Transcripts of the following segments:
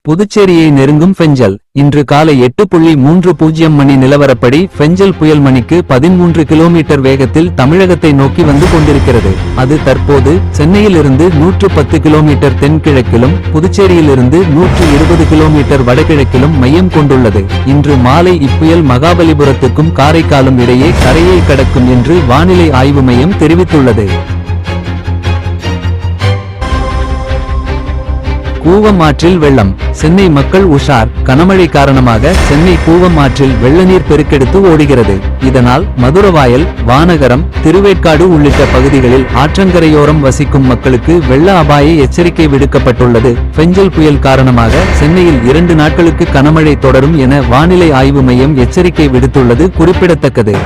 புதுச்சேரியை நெருங்கும் ஃபெஞ்சல். இன்று காலை 8:30 மணி நிலவரப்படி ஃபெஞ்சல் புயல் மணிக்கு 13 கிலோமீட்டர் வேகத்தில் தமிழகத்தை நோக்கி வந்து கொண்டிருக்கிறது. அது தற்போது சென்னையிலிருந்து 110 கிலோமீட்டர் தென்கிழக்கிலும் புதுச்சேரியிலிருந்து 120 கிலோமீட்டர் வடகிழக்கிலும் மையம் கொண்டுள்ளது. இன்று மாலை இப்புயல் மகாபலிபுரத்துக்கும் காரைக்காலும் இடையே கரையை கடக்கும் என்று வானிலை ஆய்வு மையம் தெரிவித்துள்ளது. கூவம் ஆற்றில் வெள்ளம். சென்னை மக்கள் உஷார். கனமழை காரணமாக சென்னை கூவம் ஆற்றில் வெள்ளநீர் பெருக்கெடுத்து ஓடுகிறது. இதனால் மதுரவாயல், வானகரம், திருவேற்காடு உள்ளிட்ட பகுதிகளில் ஆற்றங்கரையோரம் வசிக்கும் மக்களுக்கு வெள்ள அபாய எச்சரிக்கை விடுக்கப்பட்டுள்ளது. ஃபெஞ்சல் புயல் காரணமாக சென்னையில் 2 நாட்களுக்கு கனமழை தொடரும் என வானிலை ஆய்வு மையம் எச்சரிக்கை விடுத்துள்ளது குறிப்பிடத்தக்கது.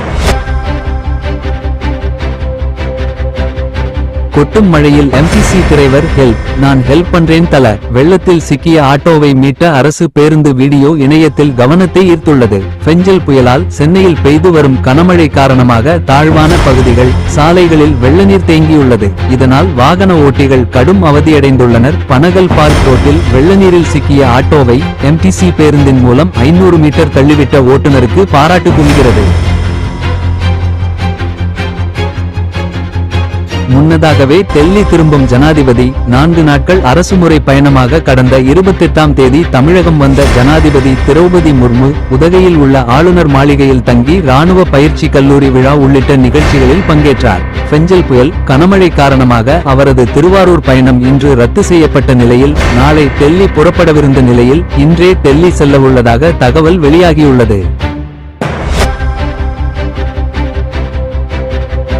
கொட்டும் மழையில் எம்டிசி டிரைவர் ஹெல்ப். நான் ஹெல்ப் பண்றேன் தல. வெள்ளத்தில் சிக்கிய ஆட்டோவை மீட்ட அரசு பேருந்து வீடியோ இணையத்தில் கவனத்தை ஈர்த்துள்ளது. ஃபெஞ்சல் புயலால் சென்னையில் பெய்து வரும் கனமழை காரணமாக தாழ்வான பகுதிகள், சாலைகளில் வெள்ளநீர் தேங்கியுள்ளது. இதனால் வாகன ஓட்டிகள் கடும் அவதியடைந்துள்ளனர். பனகல் பார்க் ரோட்டில் வெள்ளநீரில் சிக்கிய ஆட்டோவை எம்டிசி பேருந்தின் மூலம் 500 மீட்டர் தள்ளிவிட்ட ஓட்டுநருக்கு பாராட்டு குவிகிறது. முன்னதாகவே டெல்லி திரும்பும் ஜனாதிபதி. 4 நாட்கள் அரசுமுறை பயணமாக கடந்த 28ஆம் தேதி தமிழகம் வந்த ஜனாதிபதி திரௌபதி முர்மு உதகையில் உள்ள ஆளுநர் மாளிகையில் தங்கி ராணுவ பயிற்சி கல்லூரி விழா உள்ளிட்ட நிகழ்ச்சிகளில் பங்கேற்றார். ஃபெஞ்சல் புயல் கனமழை காரணமாக அவரது திருவாரூர் பயணம் இன்று ரத்து செய்யப்பட்ட நிலையில் நாளை டெல்லி புறப்படவிருந்த நிலையில் இன்றே டெல்லி செல்லவுள்ளதாக தகவல் வெளியாகியுள்ளது.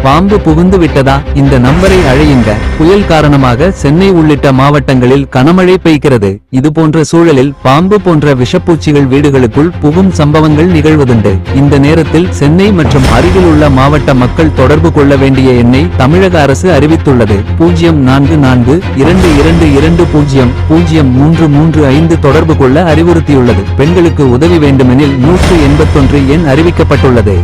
பாம்பு புகுந்து விட்டதா? இந்த நம்பரை அழையுங்க. புயல் காரணமாக சென்னை உள்ளிட்ட மாவட்டங்களில் கனமழை பெய்கிறது. இதுபோன்ற சூழலில் பாம்பு போன்ற விஷப்பூச்சிகள் வீடுகளுக்குள் புகும் சம்பவங்கள் நிகழ்வதுண்டு. இந்த நேரத்தில் சென்னை மற்றும் அருகில் உள்ள மாவட்ட மக்கள் தொடர்பு கொள்ள வேண்டிய எண்ணை தமிழக அரசு அறிவித்துள்ளது. 044222003335 தொடர்பு கொள்ள அறிவுறுத்தியுள்ளது. பெண்களுக்கு உதவி வேண்டுமெனில் 181 எண் அறிவிக்கப்பட்டுள்ளது.